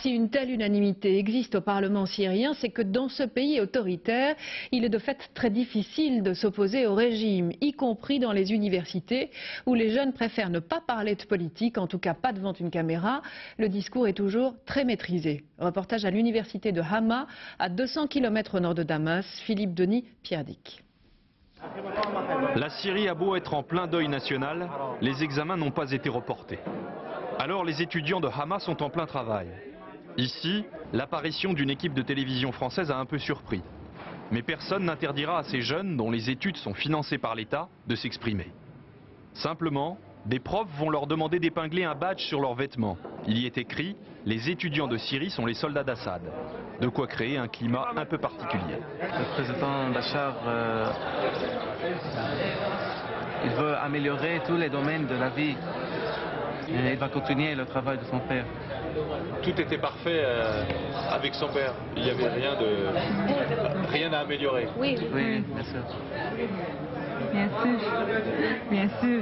Si une telle unanimité existe au Parlement syrien, c'est que dans ce pays autoritaire, il est de fait très difficile de s'opposer au régime, y compris dans les universités, où les jeunes préfèrent ne pas parler de politique, en tout cas pas devant une caméra. Le discours est toujours très maîtrisé. Reportage à l'université de Hama, à 200 km au nord de Damas. Philippe Denis, Pierre Dick. La Syrie a beau être en plein deuil national, les examens n'ont pas été reportés. Alors les étudiants de Hama sont en plein travail. Ici, l'apparition d'une équipe de télévision française a un peu surpris. Mais personne n'interdira à ces jeunes, dont les études sont financées par l'État, de s'exprimer. Simplement, des profs vont leur demander d'épingler un badge sur leurs vêtements. Il y est écrit « Les étudiants de Syrie sont les soldats d'Assad ». De quoi créer un climat un peu particulier. Le président Bachar, il veut améliorer tous les domaines de la vie. Et il va continuer le travail de son père. Tout était parfait avec son père. Il n'y avait rien à améliorer. Oui, bien sûr. Bien sûr. Bien sûr.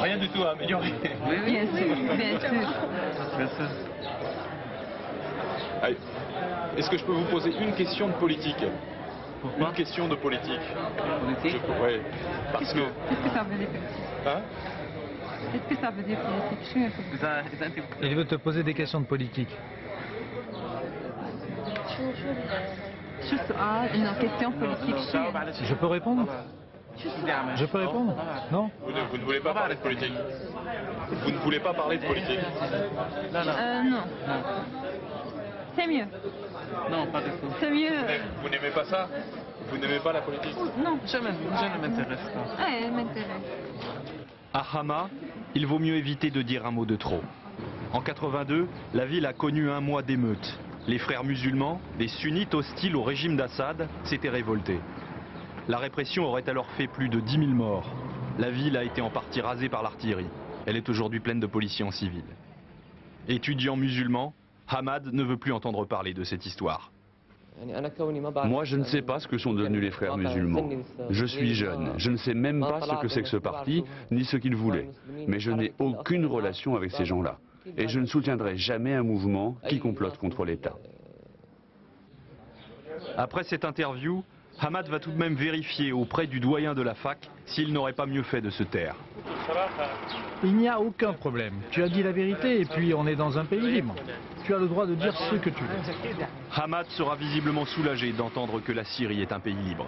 Rien du tout à améliorer. Oui, Bien sûr. Bien sûr. bien sûr. Allez. Est-ce que je peux vous poser une question de politique? Pourquoi? Une question de politique. Politique? Oui. Parce que... Qu'est-ce que ça veut dire? Hein? Qu'est-ce que ça veut dire politique? Il veut te poser des questions de politique. Une question politique. Je peux répondre? Je peux répondre? Non? Vous ne voulez pas parler de politique? Vous ne voulez pas parler de politique? Non. C'est mieux. Non, pas du tout. C'est mieux. Vous n'aimez pas ça? Vous n'aimez pas la politique? Non. Je ne m'intéresse pas. Ah, elle m'intéresse. À Hama, il vaut mieux éviter de dire un mot de trop. En 82, la ville a connu un mois d'émeutes. Les frères musulmans, des sunnites hostiles au régime d'Assad, s'étaient révoltés. La répression aurait alors fait plus de 10 000 morts. La ville a été en partie rasée par l'artillerie. Elle est aujourd'hui pleine de policiers en civil. Étudiant musulman, Hamad ne veut plus entendre parler de cette histoire. Moi, je ne sais pas ce que sont devenus les frères musulmans. Je suis jeune, je ne sais même pas ce que c'est que ce parti, ni ce qu'il voulait. Mais je n'ai aucune relation avec ces gens-là. Et je ne soutiendrai jamais un mouvement qui complote contre l'État. Après cette interview, Hamad va tout de même vérifier auprès du doyen de la fac s'il n'aurait pas mieux fait de se taire. Il n'y a aucun problème. Tu as dit la vérité et puis on est dans un pays libre. Tu as le droit de dire ce que tu veux. Hamad sera visiblement soulagé d'entendre que la Syrie est un pays libre.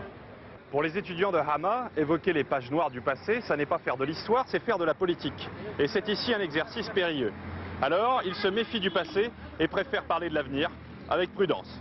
Pour les étudiants de Hama, évoquer les pages noires du passé, ça n'est pas faire de l'histoire, c'est faire de la politique. Et c'est ici un exercice périlleux. Alors, ils se méfient du passé et préfèrent parler de l'avenir avec prudence.